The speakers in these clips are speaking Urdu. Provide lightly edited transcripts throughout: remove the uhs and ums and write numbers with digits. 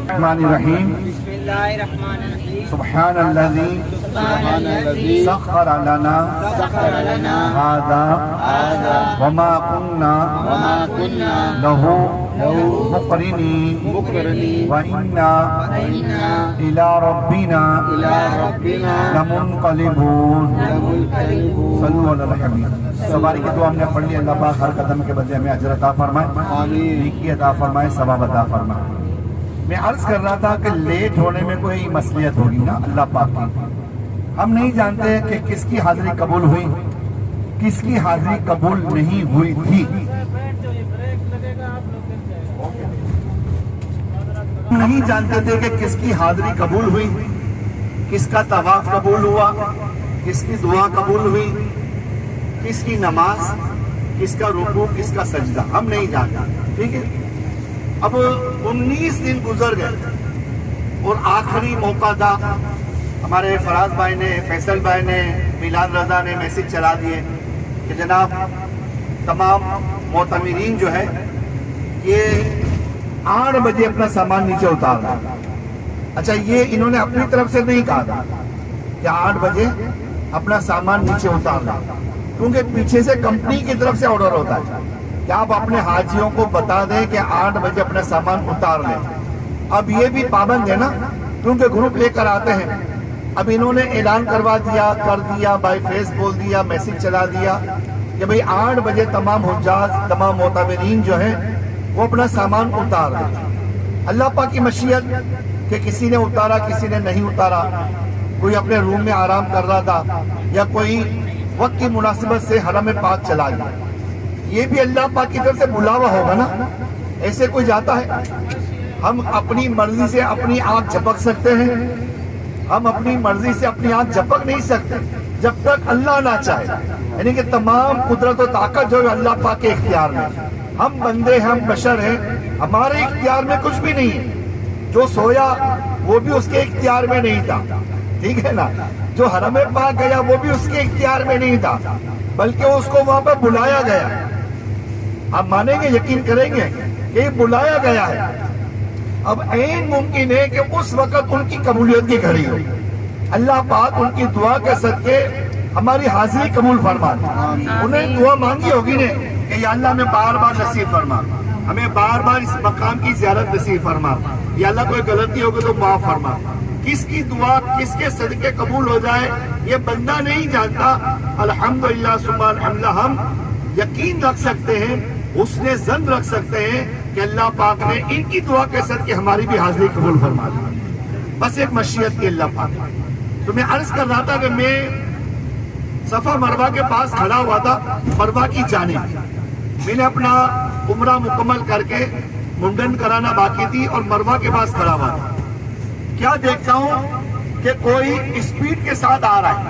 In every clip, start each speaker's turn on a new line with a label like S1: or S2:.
S1: الرحمن الرحیم
S2: بسم اللہ الرحمن الرحیم
S1: سبحان الذی سخر لنا هذا وما كنا له مقرنين وإنا إلى ربنا لمنقلبون صلوا علی الحبیب. سواری کی دعا ہم نے پڑھ لی. اللہ پاک ہر قدم کے بدلے ہمیں اجر عطا فرمائے, نیکی عطا فرمائے, ثواب عطا فرمائے. میں عرض کر رہا تھا کہ لیٹ ہونے میں کوئی مصلحت ہوگی نا اللہ پاک کی. ہم نہیں جانتے کہ کس کی حاضری قبول ہوئی, کس کی حاضری قبول نہیں ہوئی تھی. نہیں جانتے تھے کہ کس کی حاضری قبول ہوئی, کس کا طواف قبول ہوا, کس کی دعا قبول ہوئی, کس کی نماز, کس کا رکوع, کس کا سجدہ, ہم نہیں جانتے. ٹھیک ہے. اب 19 دن گزر گئے اور آخری موقع تھا. ہمارے فراز بھائی نے, فیصل بھائی نے, میلاد رضا نے میسج چلا دیے کہ جناب تمام معتمرین جو ہے یہ 8 بجے اپنا سامان نیچے اتار رہا. اچھا, یہ انہوں نے اپنی طرف سے نہیں کہا تھا کہ 8 بجے اپنا سامان نیچے اتار رہا, کیونکہ پیچھے سے کمپنی کی طرف سے آرڈر ہوتا ہے کہ آپ اپنے حاجیوں کو بتا دیں کہ 8 بجے اپنا سامان اتار لیں. اب یہ بھی پابند ہے نا, کیونکہ گروپ لے کر آتے ہیں. اب انہوں نے اعلان کروا دیا, کر دیا, بائی فیس بول دیا, میسج چلا دیا کہ بھئی 8 بجے تمام حجاج, تمام معتمرین جو ہیں وہ اپنا سامان اتار دیں. اللہ پاک کی مشیت کہ کسی نے اتارا, کسی نے نہیں اتارا, کوئی اپنے روم میں آرام کر رہا تھا یا کوئی وقت کی مناسبت سے حرم پاک چلا گیا. یہ بھی اللہ پاک کی طرف سے بلاوا ہوگا نا, ایسے کوئی جاتا ہے. ہم اپنی مرضی سے اپنی آنکھ جھپک سکتے ہیں, ہم اپنی مرضی سے اپنی آنکھ جھپک نہیں سکتے جب تک اللہ نہ چاہے. یعنی کہ تمام قدرت و طاقت جو ہے اللہ پاک کے اختیار میں. ہم بندے ہیں, ہم بشر ہیں, ہمارے اختیار میں کچھ بھی نہیں ہے. جو سویا وہ بھی اس کے اختیار میں نہیں تھا, ٹھیک ہے نا. جو حرم پاک گیا وہ بھی اس کے اختیار میں نہیں تھا, بلکہ اس کو وہاں پہ بلایا گیا. آپ مانیں گے, یقین کریں گے کہ یہ بلایا گیا ہے. اب عین ممکن ہے کہ اس وقت ان کی قبولیت کی گھڑی ہو. اللہ پاک ان کی دعا کے صدقے ہماری حاضری قبول فرما. انہیں دعا مانگی ہوگی نے کہ یا اللہ ہمیں بار بار نصیب فرما, ہمیں بار بار اس مقام کی زیارت نصیب فرما, یا اللہ کوئی غلطی ہوگی تو معاف فرما. کس کی دعا کس کے صدقے قبول ہو جائے یہ بندہ نہیں جانتا. الحمدللہ ثم الحمدللہ ہم یقین رکھ سکتے ہیں, حسن ظن رکھ سکتے ہیں کہ اللہ پاک نے ان کی دعا کے صدقے ہماری بھی حاضری قبول فرما دی. بس ایک مشیت کی اللہ پاک. تو میں عرض کر رہا تھا کہ میں صفا مروہ کے پاس کھڑا ہوا تھا مروہ کی جانب. میں نے اپنا عمرہ مکمل کر کے منڈن کرانا باقی تھی اور مروہ کے پاس کھڑا ہوا تھا. کیا دیکھتا ہوں کہ کوئی اسپیڈ کے ساتھ آ رہا ہے,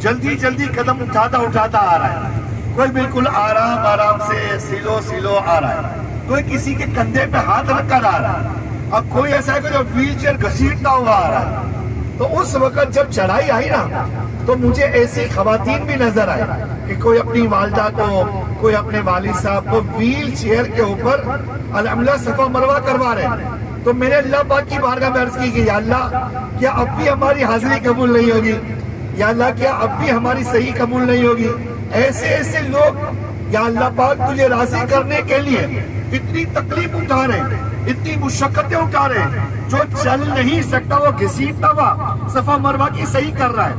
S1: جلدی جلدی قدم اٹھاتا اٹھاتا آ رہا ہے. کوئی بالکل آرام سے سیلو آ رہا ہے. کوئی کسی کے کندھے پہ ہاتھ رکھ کر آ رہا ہے. اب کوئی ایسا ہے کہ جو ویل چیئر گھسیٹتا ہوا آ رہا ہے. تو اس وقت جب چڑھائی آئی نا تو مجھے ایسی خواتین بھی نظر آئی کہ کوئی اپنی والدہ کو, کوئی اپنے والد صاحب کو ویل چیئر کے اوپر الحمدللہ صفا مروہ کروا رہے ہیں. تو میں نے اللہ پاک کی بارگاہ میں عرض کی کہ یا اللہ کیا اب بھی ہماری حاضری قبول نہیں ہوگی, یا اللہ کیا اب بھی ہماری صحیح قبول نہیں ہوگی. ایسے لوگ یا اللہ پاک تجھے راضی کرنے کے لیے اتنی تکلیف اٹھا رہے ہیں, اتنی مشقتیں اٹھا رہے ہیں. جو چل نہیں سکتا وہ گھسیٹتا ہوا صفا مروہ کی صحیح کر رہا ہے,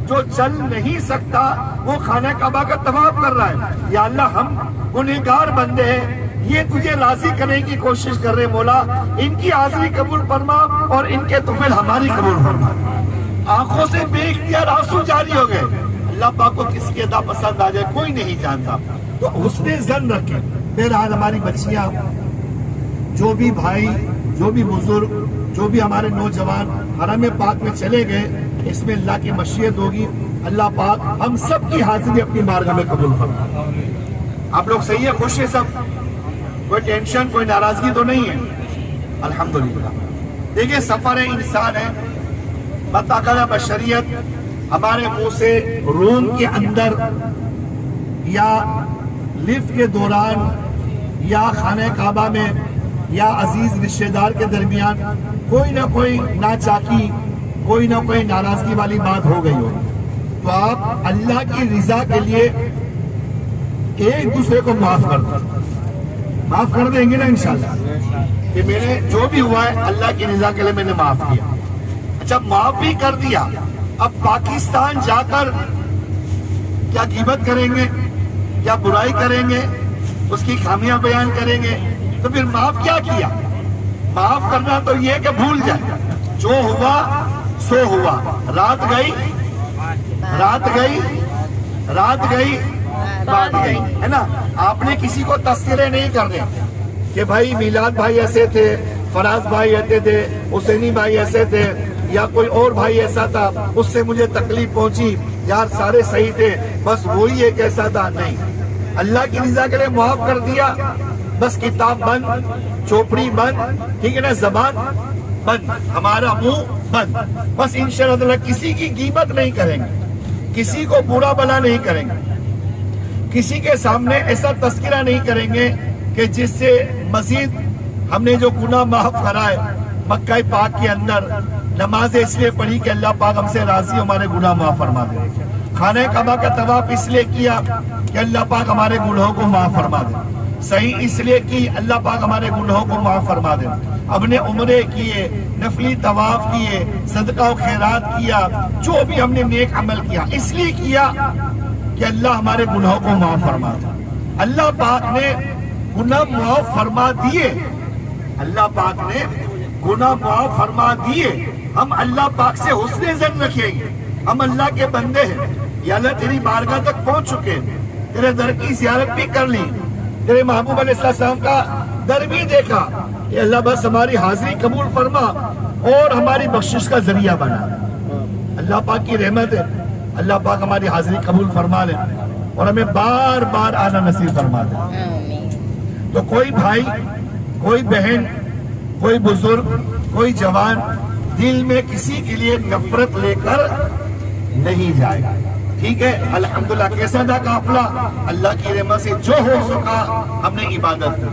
S1: جو چل نہیں سکتا وہ خانہ کعبہ کا طواف کر رہا ہے. یا اللہ ہم گنہگار بندے ہیں, یہ تجھے راضی کرنے کی کوشش کر رہے. مولا ان کی حاضری قبول فرما اور ان کے طفل ہماری قبول فرما. آنکھوں سے بے اختیار آنسو جاری ہو گئے. اللہ پاک کو کس کی ادا پسند آ جائے کوئی نہیں جانتا. تو حسن ظن رکھیں. بہرحال ہماری بچیاں, جو بھی بھائی, جو بھی بزرگ, جو بھی ہمارے نوجوان حرم پاک میں چلے گئے, اس میں اللہ کی مشیت ہوگی. اللہ پاک ہم سب کی حاضری اپنی بارگاہ میں قبول فرما. آپ لوگ صحیح ہے, خوش ہیں سب, کوئی ٹینشن کوئی ناراضگی تو نہیں ہے؟ الحمدللہ. دیکھیں سفر انسان ہے, بطاقت بشریت ہمارے منہ سے روم کے اندر یا لفٹ کے دوران یا خانہ کعبہ میں یا عزیز رشتہ دار کے درمیان کوئی نہ کوئی ناچاکی، کوئی نہ کوئی ناراضگی والی بات ہو گئی ہو، تو آپ اللہ کی رضا کے لیے ایک دوسرے کو معاف کر دیں. معاف کر دیں گے نا انشاءاللہ کہ میں نے جو بھی ہوا ہے اللہ کی رضا کے لیے میں نے معاف کیا. اچھا معاف بھی کر دیا، اب پاکستان جا کر کیا غیبت کریں گے، کیا برائی کریں گے، اس کی خامیاں بیان کریں گے؟ تو پھر معاف کیا کیا؟ معاف کرنا تو یہ کہ بھول جائے، جو ہوا سو ہوا، رات گئی رات گئی رات گئی بات گئی، ہے نا. آپ نے کسی کو تذکرے نہیں کرنے کہ بھائی میلاد بھائی ایسے تھے، فراز بھائی ایسے تھے، حسینی بھائی ایسے تھے، یا کوئی اور بھائی ایسا تھا اس سے مجھے تکلیف پہنچی، یار سارے صحیح تھے بس وہی ایک ایسا تھا. نہیں، اللہ کی رضا کے لیے معاف کر دیا، بس کتاب بند، چوپڑی بند، ٹھیک ہے نا، زبان بند، ہمارا منہ بند. بس انشاءاللہ کسی کی غیبت نہیں کریں گے، کسی کو برا بلا نہیں کریں گے، کسی کے سامنے ایسا تذکرہ نہیں کریں گے کہ جس سے مزید ہم نے جو گناہ معاف کرائے. مکہ پاک کے اندر نماز اس لیے پڑھی کہ اللہ پاک ہم سے راضی ہمارے گناہ معاف فرما دے. خانہ کعبہ کا طواف اس لیے کیا کہ اللہ پاک ہمارے گناہوں کو معاف فرما دے. صحیح اس لیے کی اللہ پاک ہمارے گناہوں کو معاف فرما دے. ہم نے عمرے کیے، نفلی طواف کیے، صدقہ و خیرات کیا، جو بھی ہم نے نیک عمل کیا اس لیے کیا کہ اللہ ہمارے گناہوں کو معاف فرما دے. اللہ پاک نے گناہ معاف فرما دیے، اللہ پاک نے گناہ معاف فرما دیے. ہم اللہ پاک سے حسن ظن رکھیں گے، ہم اللہ کے بندے ہیں. یا اللہ تیری بارگاہ تک پہنچ چکے، تیرے در کی زیارت بھی کر لی، تیرے محبوب علیہ السلام کا در بھی دیکھا، کہ اللہ بس ہماری حاضری قبول فرما اور ہماری بخشش کا ذریعہ بنا. اللہ پاک کی رحمت ہے، اللہ پاک ہماری حاضری قبول فرما لے اور ہمیں بار بار آنا نصیب فرما دے. تو کوئی بھائی، کوئی بہن، کوئی بزرگ، کوئی جوان دل میں کسی کے لیے نفرت لے کر نہیں جائے گا. ٹھیک ہے، الحمدللہ کیسا تھا قافلہ؟ اللہ کی رحمت سے جو ہو سکا ہم نے عبادت کی.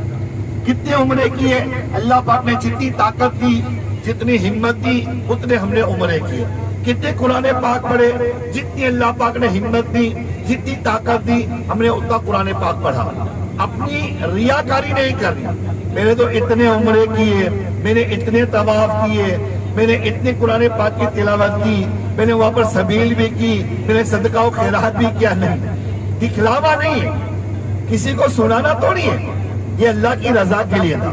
S1: کتنے عمرے کیے؟ اللہ پاک نے جتنی طاقت دی، جتنی ہمت دی، اتنے ہم نے عمرے کیے. کتنے قرآن پاک پڑھے؟ جتنی اللہ پاک نے ہمت دی، جتنی طاقت دی، ہم نے اتنا قرآن پاک پڑھا. اپنی ریاکاری نہیں کرنی، میں نے تو اتنے عمرے کیے، میں نے اتنے طواف کیے، میں نے اتنے قرآن پاک کی تلاوت کی، میں نے وہاں پر سبیل بھی کی، میں نے صدقہ و خیرات بھی کیا. نہیں، دکھلاوا نہیں ہے، کسی کو سنانا تو نہیں ہے، یہ اللہ کی رضا کے لیے تھا.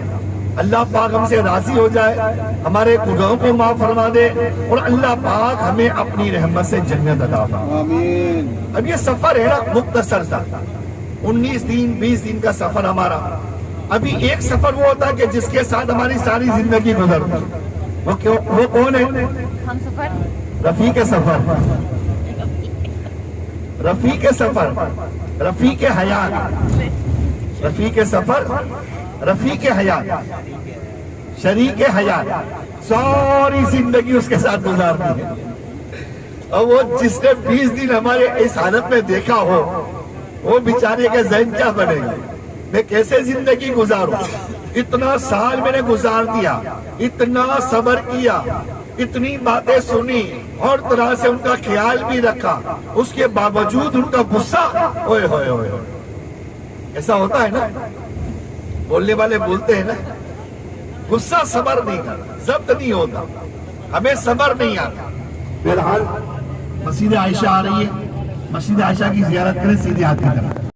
S1: اللہ پاک ہم سے راضی ہو جائے، ہمارے گناہوں کو معاف فرما دے اور اللہ پاک ہمیں اپنی رحمت سے جنت عطا فرمائے. آمین. اب یہ سفر ہے نا مختصر سا، 19 دن 20 دن کا سفر ہمارا. ابھی ایک سفر وہ ہوتا ہے کہ جس کے ساتھ ہماری ساری زندگی گزرتی. وہ کون ہے؟
S3: ہم سفر،
S1: رفیق سفر، رفیق سفر، رفیق حیات، رفیق سفر، رفیق حیات، شریک حیات. ساری زندگی اس کے ساتھ گزارتی ہے. اور وہ جس نے 20 دن ہمارے اس حالت میں دیکھا ہو، وہ بیچارے کا ذہن کیا بنے گا؟ میں کیسے زندگی گزاروں؟ اتنا سال میں نے گزار دیا، اتنا صبر کیا، اتنی باتیں سنی اور طرح سے ان کا خیال بھی رکھا، اس کے باوجود ان کا غصہ، اوئے ہوئے ہوئے ہوئے. ایسا ہوتا ہے نا، بولنے والے بولتے ہیں نا، غصہ صبر نہیں کرتا، ضبط نہیں ہوتا، ہمیں صبر نہیں آتا. بہرحال مسجد عائشہ آ رہی ہے، مسجد عائشہ کی زیارت کریں سیدھے ہاتھ کی طرف.